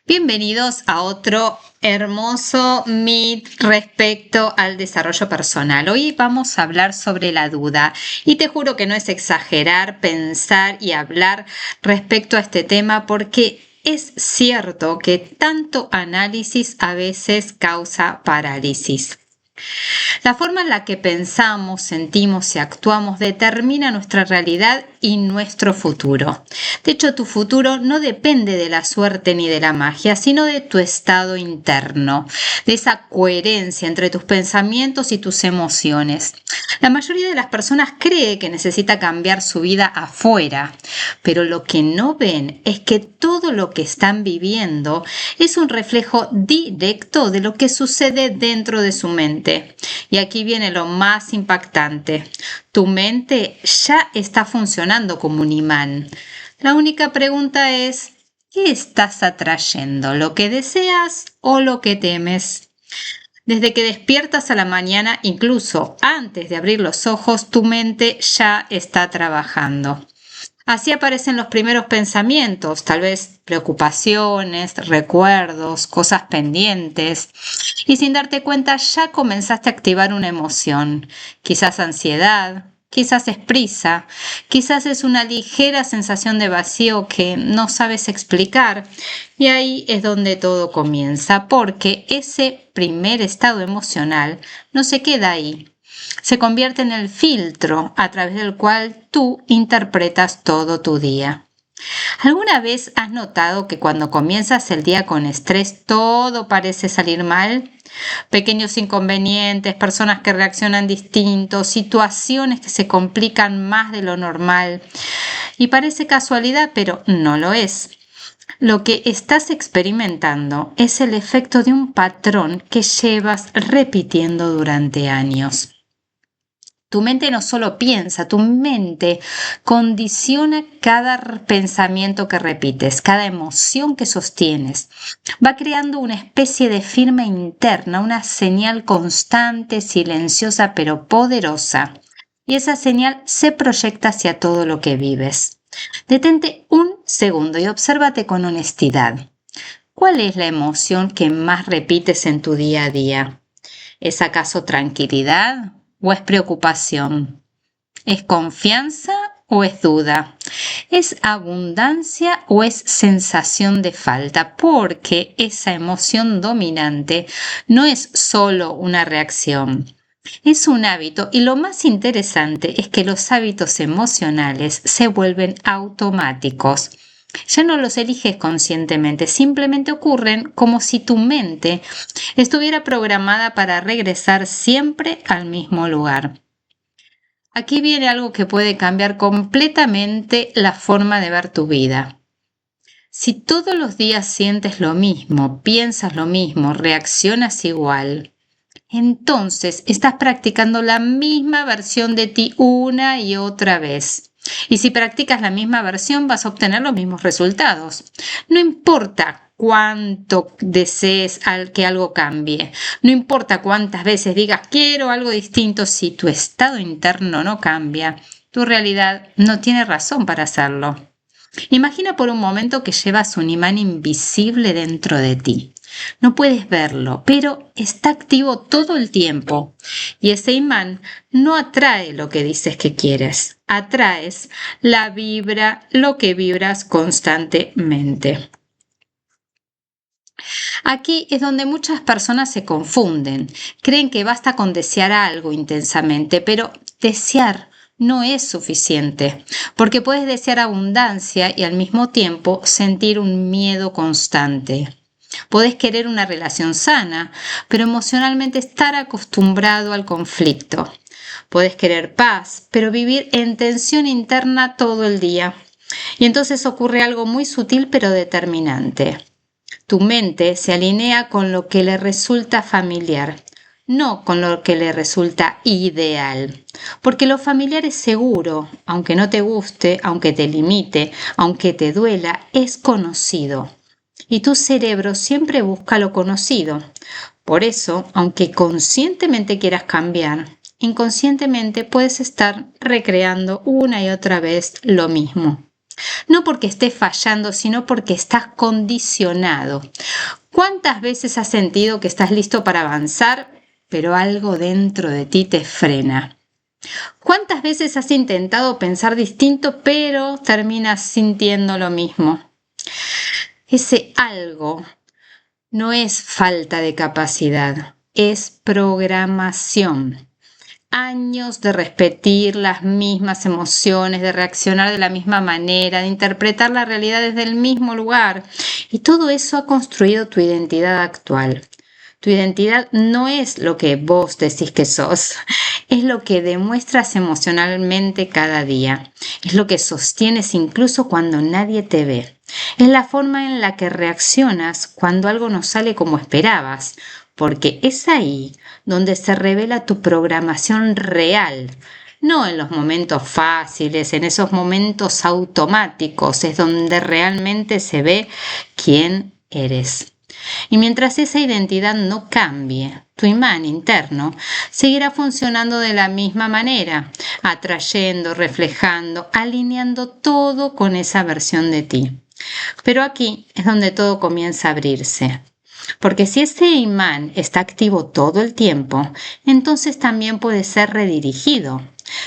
Bienvenidos a otro hermoso Meet respecto al desarrollo personal. Hoy vamos a hablar sobre la duda y te juro que no es exagerar, pensar y hablar respecto a este tema porque es cierto que tanto análisis a veces causa parálisis. La forma en la que pensamos, sentimos y actuamos determina nuestra realidad y nuestro futuro. De hecho, tu futuro no depende de la suerte ni de la magia, sino de tu estado interno, de esa coherencia entre tus pensamientos y tus emociones. La mayoría de las personas cree que necesita cambiar su vida afuera, pero lo que no ven es que todo lo que están viviendo es un reflejo directo de lo que sucede dentro de su mente. Y aquí viene lo más impactante. Tu mente ya está funcionando como un imán. La única pregunta es, ¿qué estás atrayendo? ¿Lo que deseas o lo que temes? Desde que despiertas a la mañana, incluso antes de abrir los ojos, tu mente ya está trabajando. Así aparecen los primeros pensamientos, tal vez preocupaciones, recuerdos, cosas pendientes. Y sin darte cuenta ya comenzaste a activar una emoción, quizás ansiedad, quizás es prisa, quizás es una ligera sensación de vacío que no sabes explicar. Y ahí es donde todo comienza, porque ese primer estado emocional no se queda ahí. Se convierte en el filtro a través del cual tú interpretas todo tu día. ¿Alguna vez has notado que cuando comienzas el día con estrés todo parece salir mal? Pequeños inconvenientes, personas que reaccionan distinto, situaciones que se complican más de lo normal. Y parece casualidad, pero no lo es. Lo que estás experimentando es el efecto de un patrón que llevas repitiendo durante años. Tu mente no solo piensa, tu mente condiciona cada pensamiento que repites, cada emoción que sostienes. Va creando una especie de firma interna, una señal constante, silenciosa pero poderosa. Y esa señal se proyecta hacia todo lo que vives. Detente un segundo y obsérvate con honestidad. ¿Cuál es la emoción que más repites en tu día a día? ¿Es acaso tranquilidad o es preocupación? ¿Es confianza o es duda? ¿Es abundancia o es sensación de falta? Porque esa emoción dominante no es solo una reacción. Es un hábito y lo más interesante es que los hábitos emocionales se vuelven automáticos. Ya no los eliges conscientemente, simplemente ocurren como si tu mente estuviera programada para regresar siempre al mismo lugar. Aquí viene algo que puede cambiar completamente la forma de ver tu vida. Si todos los días sientes lo mismo, piensas lo mismo, reaccionas igual, entonces estás practicando la misma versión de ti una y otra vez. Y si practicas la misma versión vas a obtener los mismos resultados. No importa cuánto desees que algo cambie. No importa cuántas veces digas quiero algo distinto. Si tu estado interno no cambia, tu realidad no tiene razón para hacerlo. Imagina por un momento que llevas un imán invisible dentro de ti. No puedes verlo, pero está activo todo el tiempo. Y ese imán no atrae lo que dices que quieres. Atraes lo que vibras constantemente. Aquí es donde muchas personas se confunden. Creen que basta con desear algo intensamente, pero desear no es suficiente, porque puedes desear abundancia y al mismo tiempo sentir un miedo constante. Podés querer una relación sana, pero emocionalmente estar acostumbrado al conflicto. Podés querer paz, pero vivir en tensión interna todo el día. Y entonces ocurre algo muy sutil pero determinante. Tu mente se alinea con lo que le resulta familiar, no con lo que le resulta ideal. Porque lo familiar es seguro, aunque no te guste, aunque te limite, aunque te duela, es conocido. Y tu cerebro siempre busca lo conocido. Por eso, aunque conscientemente quieras cambiar, inconscientemente puedes estar recreando una y otra vez lo mismo. No porque estés fallando, sino porque estás condicionado. ¿Cuántas veces has sentido que estás listo para avanzar, pero algo dentro de ti te frena? ¿Cuántas veces has intentado pensar distinto, pero terminas sintiendo lo mismo? Ese algo no es falta de capacidad, es programación. Años de repetir las mismas emociones, de reaccionar de la misma manera, de interpretar la realidad desde el mismo lugar. Y todo eso ha construido tu identidad actual. Tu identidad no es lo que vos decís que sos, es lo que demuestras emocionalmente cada día. Es lo que sostienes incluso cuando nadie te ve. Es la forma en la que reaccionas cuando algo no sale como esperabas, porque es ahí donde se revela tu programación real. No en los momentos fáciles, en esos momentos automáticos, es donde realmente se ve quién eres. Y mientras esa identidad no cambie, tu imán interno seguirá funcionando de la misma manera, atrayendo, reflejando, alineando todo con esa versión de ti. Pero aquí es donde todo comienza a abrirse. Porque si ese imán está activo todo el tiempo, entonces también puede ser redirigido.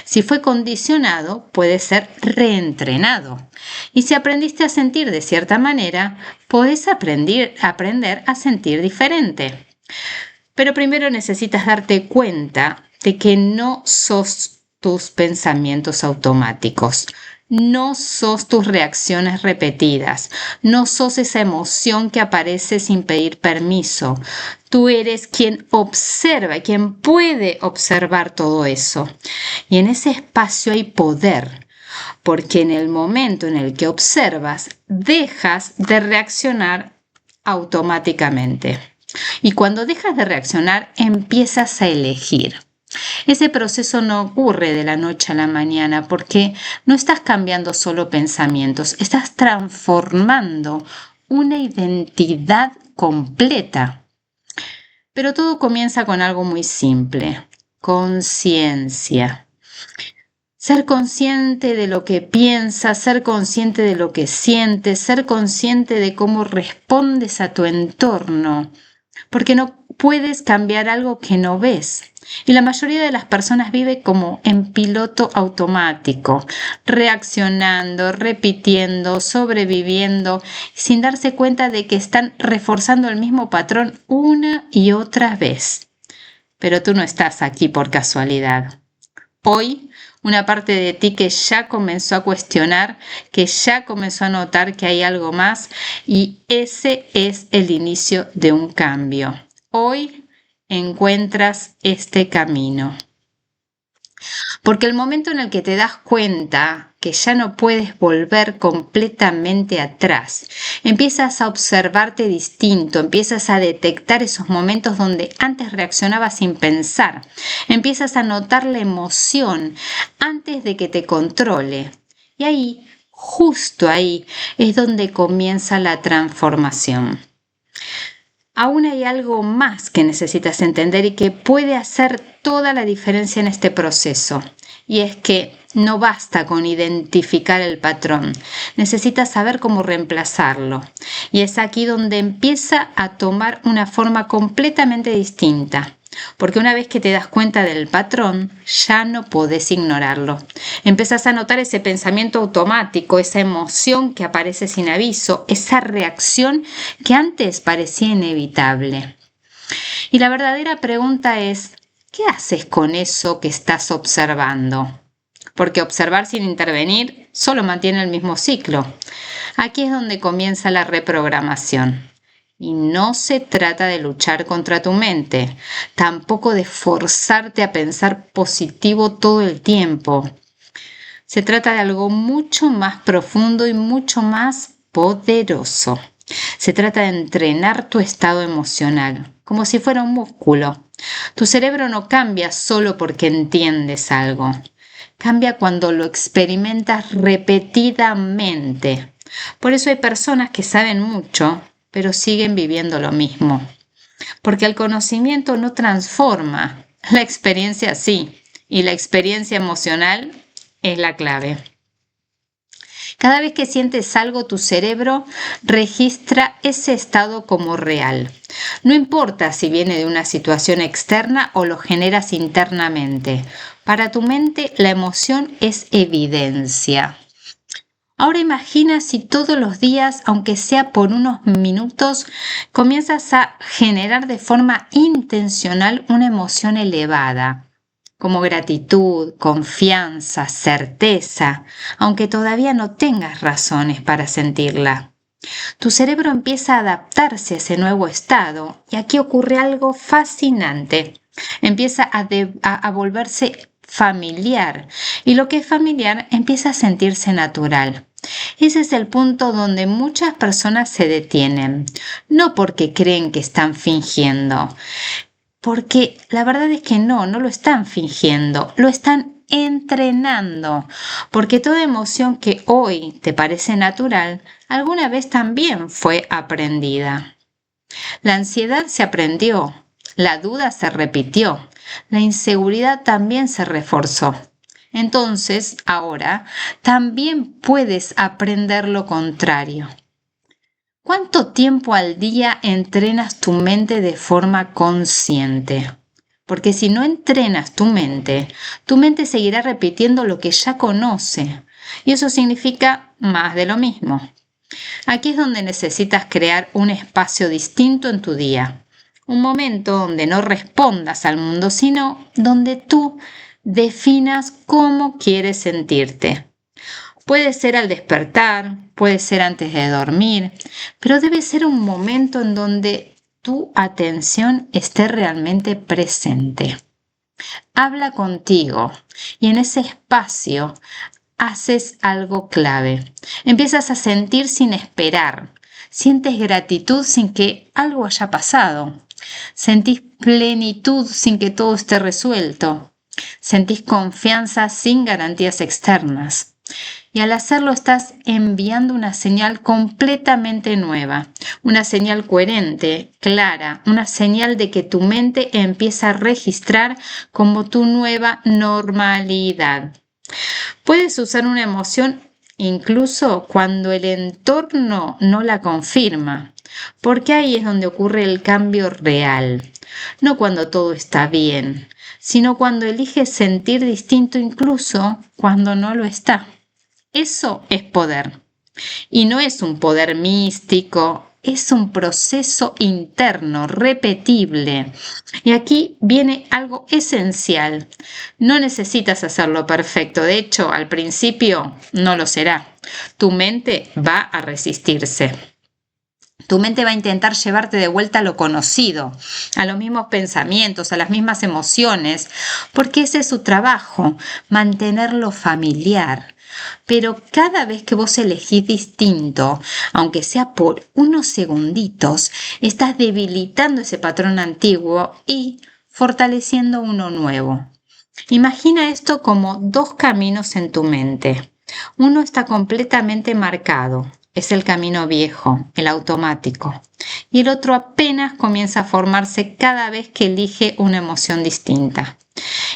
Si fue condicionado, puede ser reentrenado. Y si aprendiste a sentir de cierta manera, puedes aprender a sentir diferente. Pero primero necesitas darte cuenta de que no sos tus pensamientos automáticos. No sos tus reacciones repetidas, no sos esa emoción que aparece sin pedir permiso. Tú eres quien observa, quien puede observar todo eso. Y en ese espacio hay poder, porque en el momento en el que observas, dejas de reaccionar automáticamente. Y cuando dejas de reaccionar, empiezas a elegir. Ese proceso no ocurre de la noche a la mañana porque no estás cambiando solo pensamientos, estás transformando una identidad completa. Pero todo comienza con algo muy simple: conciencia. Ser consciente de lo que piensas, ser consciente de lo que sientes, ser consciente de cómo respondes a tu entorno, porque no puedes cambiar algo que no ves. Y la mayoría de las personas vive como en piloto automático, reaccionando, repitiendo, sobreviviendo, sin darse cuenta de que están reforzando el mismo patrón una y otra vez. Pero tú no estás aquí por casualidad. Hoy, una parte de ti que ya comenzó a cuestionar, que ya comenzó a notar que hay algo más, y ese es el inicio de un cambio. Hoy encuentras este camino. Porque el momento en el que te das cuenta que ya no puedes volver completamente atrás, empiezas a observarte distinto, empiezas a detectar esos momentos donde antes reaccionabas sin pensar, empiezas a notar la emoción antes de que te controle. Y ahí, justo ahí, es donde comienza la transformación. Aún hay algo más que necesitas entender y que puede hacer toda la diferencia en este proceso. Y es que no basta con identificar el patrón, necesitas saber cómo reemplazarlo. Y es aquí donde empieza a tomar una forma completamente distinta. Porque una vez que te das cuenta del patrón, ya no podés ignorarlo. Empezás a notar ese pensamiento automático, esa emoción que aparece sin aviso, esa reacción que antes parecía inevitable. Y la verdadera pregunta es, ¿qué haces con eso que estás observando? Porque observar sin intervenir solo mantiene el mismo ciclo. Aquí es donde comienza la reprogramación. Y no se trata de luchar contra tu mente, tampoco de forzarte a pensar positivo todo el tiempo. Se trata de algo mucho más profundo y mucho más poderoso. Se trata de entrenar tu estado emocional, como si fuera un músculo. Tu cerebro no cambia solo porque entiendes algo. Cambia cuando lo experimentas repetidamente. Por eso hay personas que saben mucho, pero siguen viviendo lo mismo. Porque el conocimiento no transforma, la experiencia sí, y la experiencia emocional es la clave. Cada vez que sientes algo, tu cerebro registra ese estado como real. No importa si viene de una situación externa o lo generas internamente. Para tu mente, la emoción es evidencia. Ahora imagina si todos los días, aunque sea por unos minutos, comienzas a generar de forma intencional una emoción elevada, como gratitud, confianza, certeza, aunque todavía no tengas razones para sentirla. Tu cerebro empieza a adaptarse a ese nuevo estado y aquí ocurre algo fascinante. Empieza a volverse familiar y lo que es familiar empieza a sentirse natural. Ese es el punto donde muchas personas se detienen, no porque creen que están fingiendo, porque la verdad es que no lo están fingiendo, lo están entrenando, porque toda emoción que hoy te parece natural, alguna vez también fue aprendida. La ansiedad se aprendió, la duda se repitió, la inseguridad también se reforzó. Entonces, ahora, también puedes aprender lo contrario. ¿Cuánto tiempo al día entrenas tu mente de forma consciente? Porque si no entrenas tu mente seguirá repitiendo lo que ya conoce. Y eso significa más de lo mismo. Aquí es donde necesitas crear un espacio distinto en tu día. Un momento donde no respondas al mundo, sino donde tú definas cómo quieres sentirte. Puede ser al despertar, puede ser antes de dormir, pero debe ser un momento en donde tu atención esté realmente presente. Habla contigo y en ese espacio haces algo clave. Empiezas a sentir sin esperar. Sientes gratitud sin que algo haya pasado. Sentís plenitud sin que todo esté resuelto. Sentís confianza sin garantías externas. Y al hacerlo estás enviando una señal completamente nueva, una señal coherente, clara, una señal de que tu mente empieza a registrar como tu nueva normalidad. Puedes usar una emoción incluso cuando el entorno no la confirma, porque ahí es donde ocurre el cambio real, no cuando todo está bien, sino cuando eliges sentir distinto incluso cuando no lo está. Eso es poder. Y no es un poder místico, es un proceso interno, repetible. Y aquí viene algo esencial. No necesitas hacerlo perfecto. De hecho, al principio no lo será. Tu mente va a resistirse. Tu mente va a intentar llevarte de vuelta a lo conocido, a los mismos pensamientos, a las mismas emociones, porque ese es su trabajo, mantenerlo familiar. Pero cada vez que vos elegís distinto, aunque sea por unos segunditos, estás debilitando ese patrón antiguo y fortaleciendo uno nuevo. Imagina esto como dos caminos en tu mente. Uno está completamente marcado, es el camino viejo, el automático, y el otro apenas comienza a formarse cada vez que elige una emoción distinta.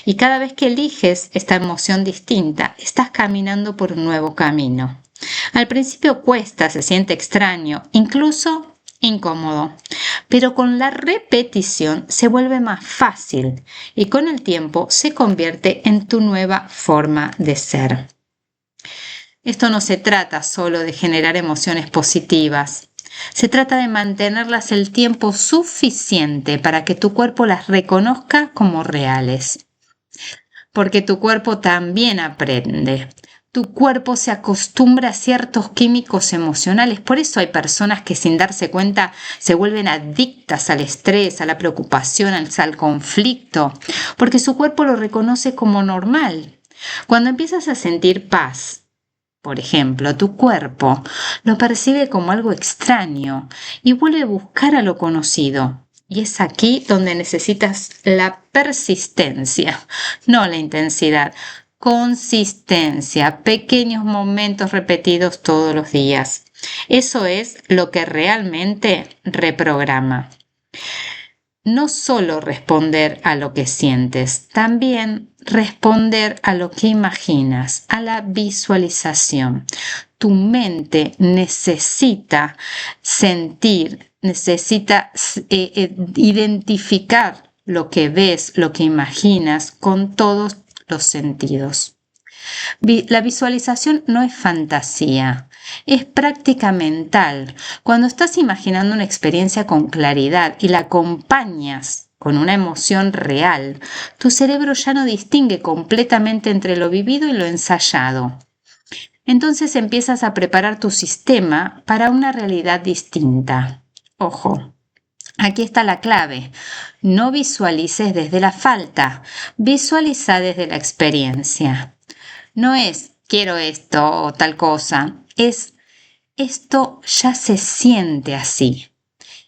Y cada vez que eliges esta emoción distinta, estás caminando por un nuevo camino. Al principio cuesta, se siente extraño, incluso incómodo, pero con la repetición se vuelve más fácil y con el tiempo se convierte en tu nueva forma de ser. Esto no se trata solo de generar emociones positivas. Se trata de mantenerlas el tiempo suficiente para que tu cuerpo las reconozca como reales. Porque tu cuerpo también aprende. Tu cuerpo se acostumbra a ciertos químicos emocionales. Por eso hay personas que sin darse cuenta se vuelven adictas al estrés, a la preocupación, al conflicto, porque su cuerpo lo reconoce como normal. Cuando empiezas a sentir paz, por ejemplo, tu cuerpo lo percibe como algo extraño y vuelve a buscar a lo conocido. Y es aquí donde necesitas la persistencia, no la intensidad. Consistencia, pequeños momentos repetidos todos los días. Eso es lo que realmente reprograma. No solo responder a lo que sientes, también responder a lo que imaginas, a la visualización. Tu mente necesita sentir, necesita identificar lo que ves, lo que imaginas con todos los sentidos. La visualización no es fantasía, es práctica mental. Cuando estás imaginando una experiencia con claridad y la acompañas con una emoción real, tu cerebro ya no distingue completamente entre lo vivido y lo ensayado. Entonces empiezas a preparar tu sistema para una realidad distinta. Ojo, aquí está la clave. No visualices desde la falta, visualiza desde la experiencia. No es quiero esto o tal cosa, es esto ya se siente así.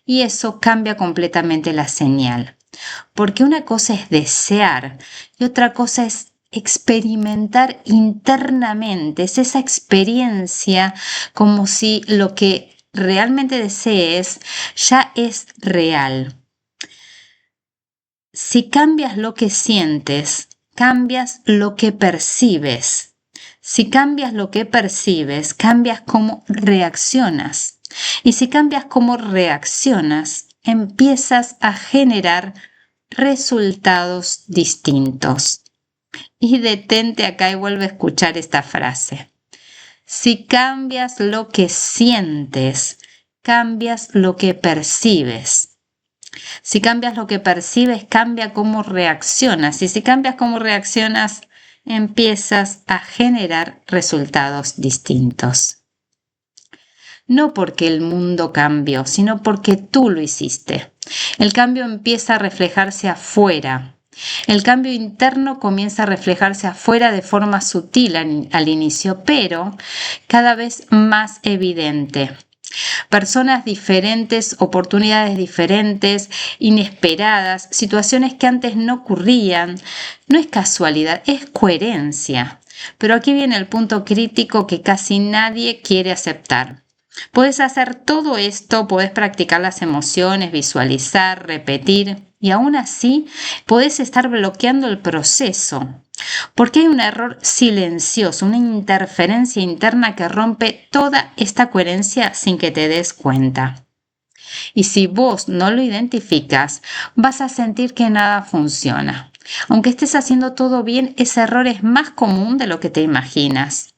Y eso cambia completamente la señal. Porque una cosa es desear y otra cosa es experimentar internamente. Es esa experiencia como si lo que realmente desees ya es real. Si cambias lo que sientes, cambias lo que percibes. Si cambias lo que percibes, cambias cómo reaccionas. Y si cambias cómo reaccionas, empiezas a generar resultados distintos. Y detente acá y vuelve a escuchar esta frase. Si cambias lo que sientes, cambias lo que percibes. Si cambias lo que percibes, cambia cómo reaccionas. Y si cambias cómo reaccionas, empiezas a generar resultados distintos. No porque el mundo cambió, sino porque tú lo hiciste. El cambio empieza a reflejarse afuera. El cambio interno comienza a reflejarse afuera de forma sutil al inicio, pero cada vez más evidente. Personas diferentes, oportunidades diferentes, inesperadas, situaciones que antes no ocurrían. No es casualidad, es coherencia. Pero aquí viene el punto crítico que casi nadie quiere aceptar. Puedes hacer todo esto, puedes practicar las emociones, visualizar, repetir, y aún así puedes estar bloqueando el proceso. Porque hay un error silencioso, una interferencia interna que rompe toda esta coherencia sin que te des cuenta. Y si vos no lo identificas, vas a sentir que nada funciona. Aunque estés haciendo todo bien, ese error es más común de lo que te imaginas.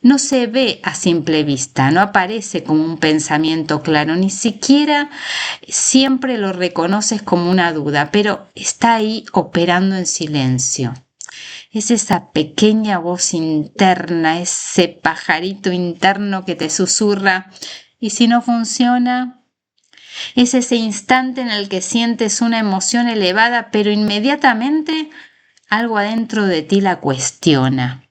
No se ve a simple vista, no aparece como un pensamiento claro, ni siquiera siempre lo reconoces como una duda, pero está ahí operando en silencio. Es esa pequeña voz interna, ese pajarito interno que te susurra. ¿Y si no funciona? Es ese instante en el que sientes una emoción elevada, pero inmediatamente algo adentro de ti la cuestiona.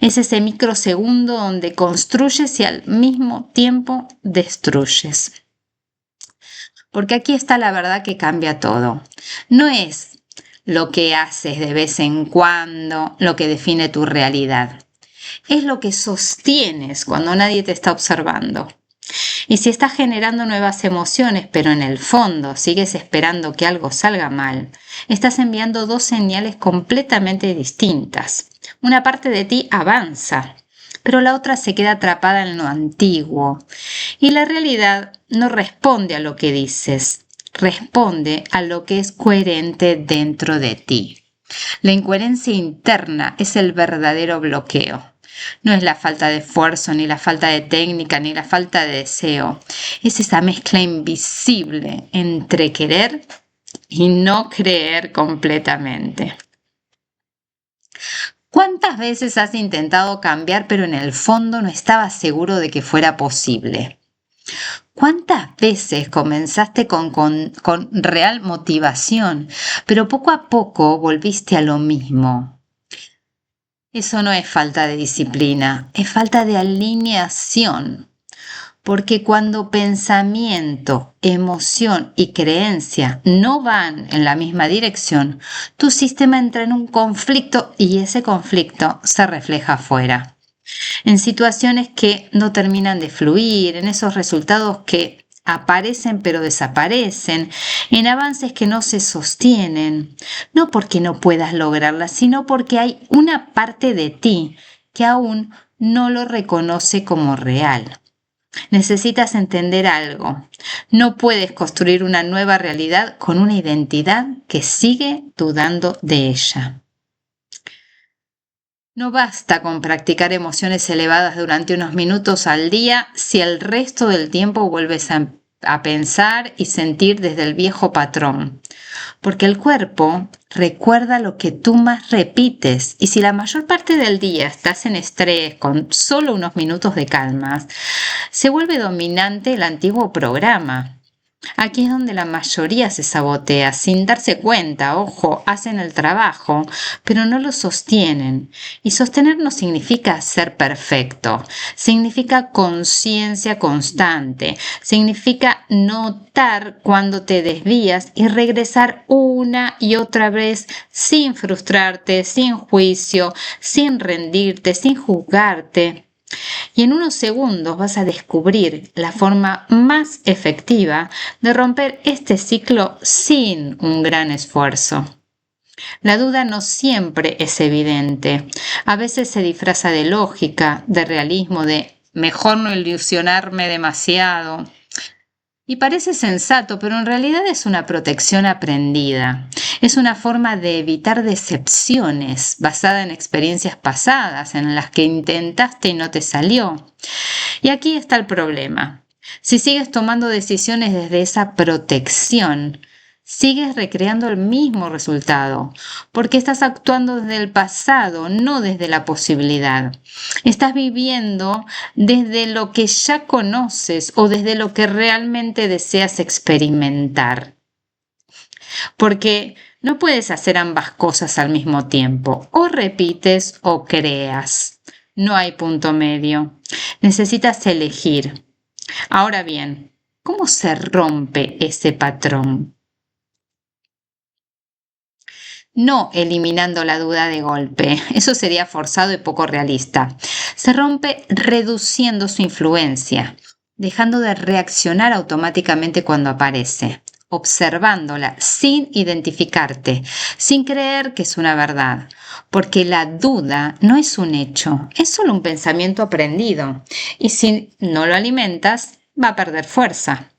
Es ese microsegundo donde construyes y al mismo tiempo destruyes. Porque aquí está la verdad que cambia todo. No es lo que haces de vez en cuando lo que define tu realidad. Es lo que sostienes cuando nadie te está observando. Y si estás generando nuevas emociones, pero en el fondo sigues esperando que algo salga mal, estás enviando dos señales completamente distintas. Una parte de ti avanza, pero la otra se queda atrapada en lo antiguo. Y la realidad no responde a lo que dices, responde a lo que es coherente dentro de ti. La incoherencia interna es el verdadero bloqueo. No es la falta de esfuerzo, ni la falta de técnica, ni la falta de deseo. Es esa mezcla invisible entre querer y no creer completamente. ¿Cuántas veces has intentado cambiar, pero en el fondo no estabas seguro de que fuera posible? ¿Cuántas veces comenzaste con real motivación, pero poco a poco volviste a lo mismo? Eso no es falta de disciplina, es falta de alineación. Porque cuando pensamiento, emoción y creencia no van en la misma dirección, tu sistema entra en un conflicto y ese conflicto se refleja afuera. En situaciones que no terminan de fluir, en esos resultados que aparecen pero desaparecen, en avances que no se sostienen, no porque no puedas lograrlas, sino porque hay una parte de ti que aún no lo reconoce como real. Necesitas entender algo. No puedes construir una nueva realidad con una identidad que sigue dudando de ella. No basta con practicar emociones elevadas durante unos minutos al día si el resto del tiempo vuelves a pensar y sentir desde el viejo patrón, porque el cuerpo recuerda lo que tú más repites, y si la mayor parte del día estás en estrés con solo unos minutos de calma, se vuelve dominante el antiguo programa. Aquí es donde la mayoría se sabotea sin darse cuenta. Ojo, hacen el trabajo, pero no lo sostienen. Y sostener no significa ser perfecto, significa conciencia constante, significa notar cuando te desvías y regresar una y otra vez sin frustrarte, sin juicio, sin rendirte, sin juzgarte. Y en unos segundos vas a descubrir la forma más efectiva de romper este ciclo sin un gran esfuerzo. La duda no siempre es evidente. A veces se disfraza de lógica, de realismo, de mejor no ilusionarme demasiado. Y parece sensato, pero en realidad es una protección aprendida. Es una forma de evitar decepciones basada en experiencias pasadas en las que intentaste y no te salió. Y aquí está el problema. Si sigues tomando decisiones desde esa protección, sigues recreando el mismo resultado, porque estás actuando desde el pasado, no desde la posibilidad. Estás viviendo desde lo que ya conoces o desde lo que realmente deseas experimentar. Porque no puedes hacer ambas cosas al mismo tiempo. O repites o creas. No hay punto medio. Necesitas elegir. Ahora bien, ¿cómo se rompe ese patrón? No eliminando la duda de golpe, eso sería forzado y poco realista. Se rompe reduciendo su influencia, dejando de reaccionar automáticamente cuando aparece, observándola sin identificarte, sin creer que es una verdad, porque la duda no es un hecho, es solo un pensamiento aprendido, y si no lo alimentas, va a perder fuerza.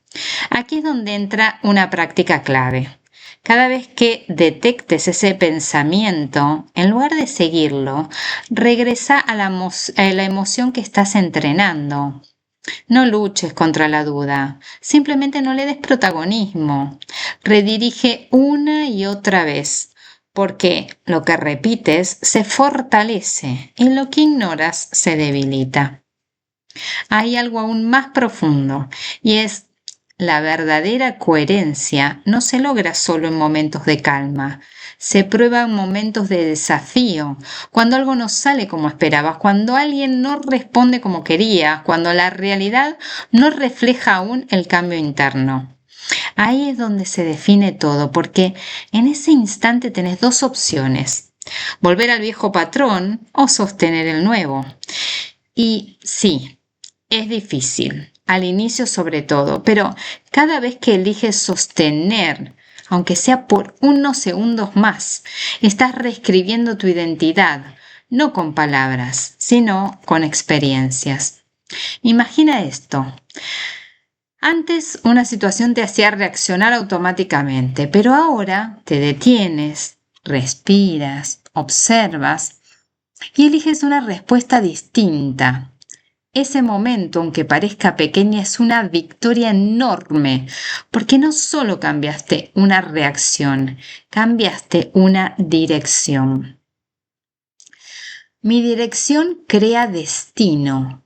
Aquí es donde entra una práctica clave. Cada vez que detectes ese pensamiento, en lugar de seguirlo, regresa a la emoción que estás entrenando. No luches contra la duda, simplemente no le des protagonismo. Redirige una y otra vez, porque lo que repites se fortalece y lo que ignoras se debilita. Hay algo aún más profundo y es la verdadera coherencia no se logra solo en momentos de calma, se prueba en momentos de desafío, cuando algo no sale como esperabas, cuando alguien no responde como querías, cuando la realidad no refleja aún el cambio interno. Ahí es donde se define todo, porque en ese instante tenés dos opciones: volver al viejo patrón o sostener el nuevo. Y sí, es difícil. Al inicio sobre todo, pero cada vez que eliges sostener, aunque sea por unos segundos más, estás reescribiendo tu identidad, no con palabras, sino con experiencias. Imagina esto. Antes una situación te hacía reaccionar automáticamente, pero ahora te detienes, respiras, observas y eliges una respuesta distinta. Ese momento, aunque parezca pequeña, es una victoria enorme, porque no solo cambiaste una reacción, cambiaste una dirección. Mi dirección crea destino.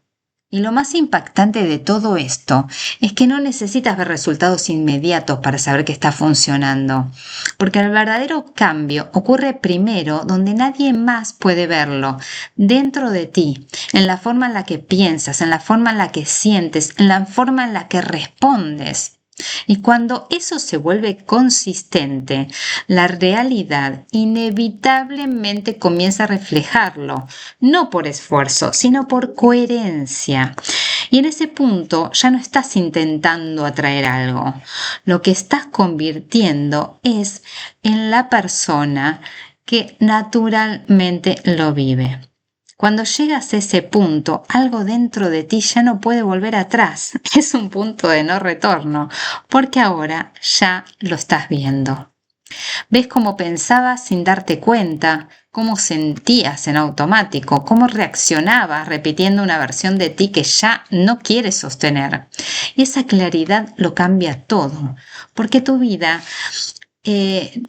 Y lo más impactante de todo esto es que no necesitas ver resultados inmediatos para saber que está funcionando, porque el verdadero cambio ocurre primero donde nadie más puede verlo, dentro de ti, en la forma en la que piensas, en la forma en la que sientes, en la forma en la que respondes. Y cuando eso se vuelve consistente, la realidad inevitablemente comienza a reflejarlo, no por esfuerzo, sino por coherencia. Y en ese punto ya no estás intentando atraer algo. Lo que estás convirtiendo es en la persona que naturalmente lo vive. Cuando llegas a ese punto, algo dentro de ti ya no puede volver atrás. Es un punto de no retorno, porque ahora ya lo estás viendo. Ves cómo pensabas sin darte cuenta, cómo sentías en automático, cómo reaccionabas repitiendo una versión de ti que ya no quieres sostener. Y esa claridad lo cambia todo, porque tu vida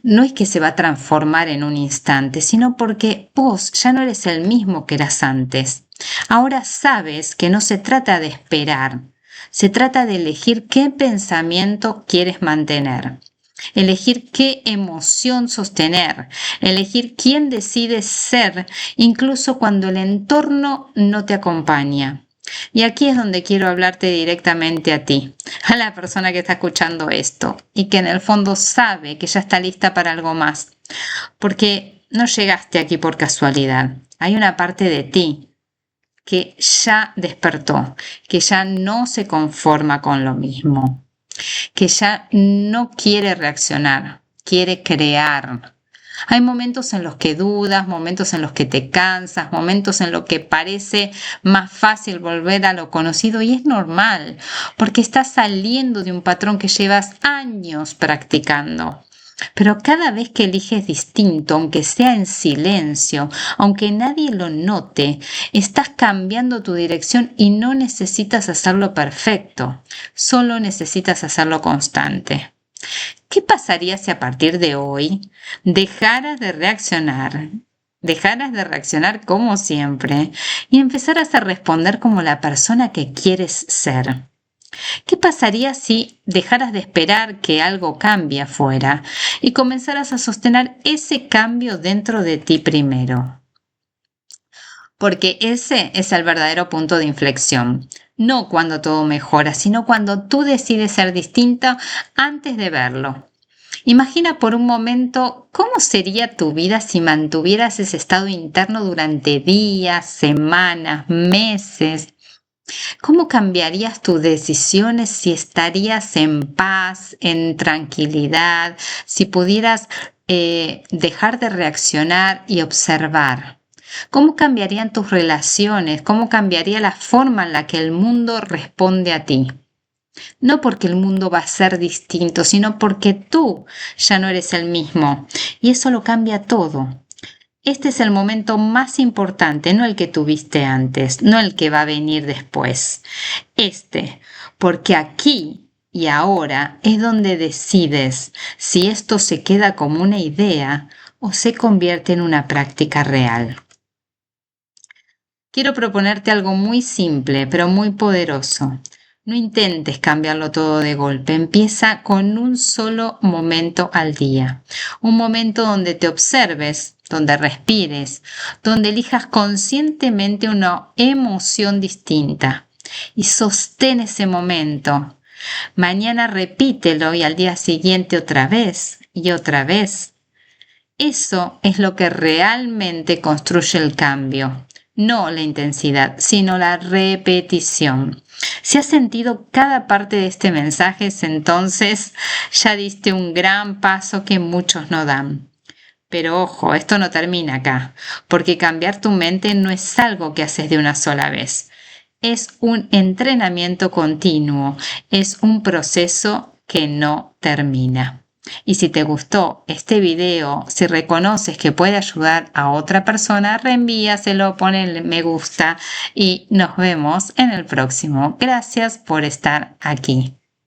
no es que se va a transformar en un instante, sino porque vos ya no eres el mismo que eras antes. Ahora sabes que no se trata de esperar, se trata de elegir qué pensamiento quieres mantener. Elegir qué emoción sostener, elegir quién decides ser, incluso cuando el entorno no te acompaña. Y aquí es donde quiero hablarte directamente a ti, a la persona que está escuchando esto y que en el fondo sabe que ya está lista para algo más, porque no llegaste aquí por casualidad. Hay una parte de ti que ya despertó, que ya no se conforma con lo mismo, que ya no quiere reaccionar, quiere crear. Hay momentos en los que dudas, momentos en los que te cansas, momentos en los que parece más fácil volver a lo conocido y es normal, porque estás saliendo de un patrón que llevas años practicando. Pero cada vez que eliges distinto, aunque sea en silencio, aunque nadie lo note, estás cambiando tu dirección y no necesitas hacerlo perfecto, solo necesitas hacerlo constante. ¿Qué pasaría si a partir de hoy dejaras de reaccionar como siempre y empezaras a responder como la persona que quieres ser? ¿Qué pasaría si dejaras de esperar que algo cambie afuera y comenzaras a sostener ese cambio dentro de ti primero? Porque ese es el verdadero punto de inflexión. No cuando todo mejora, sino cuando tú decides ser distinta antes de verlo. Imagina por un momento cómo sería tu vida si mantuvieras ese estado interno durante días, semanas, meses. ¿Cómo cambiarías tus decisiones si estarías en paz, en tranquilidad, si pudieras dejar de reaccionar y observar? ¿Cómo cambiarían tus relaciones? ¿Cómo cambiaría la forma en la que el mundo responde a ti? No porque el mundo va a ser distinto, sino porque tú ya no eres el mismo. Y eso lo cambia todo. Este es el momento más importante, no el que tuviste antes, no el que va a venir después. Porque aquí y ahora es donde decides si esto se queda como una idea o se convierte en una práctica real. Quiero proponerte algo muy simple, pero muy poderoso. No intentes cambiarlo todo de golpe. Empieza con un solo momento al día. Un momento donde te observes, donde respires, donde elijas conscientemente una emoción distinta. Y sostén ese momento. Mañana repítelo y al día siguiente otra vez y otra vez. Eso es lo que realmente construye el cambio. No la intensidad, sino la repetición. Si has sentido cada parte de este mensaje, entonces ya diste un gran paso que muchos no dan. Pero ojo, esto no termina acá, porque cambiar tu mente no es algo que haces de una sola vez. Es un entrenamiento continuo, es un proceso que no termina. Y si te gustó este video, si reconoces que puede ayudar a otra persona, reenvíaselo, ponle me gusta y nos vemos en el próximo. Gracias por estar aquí.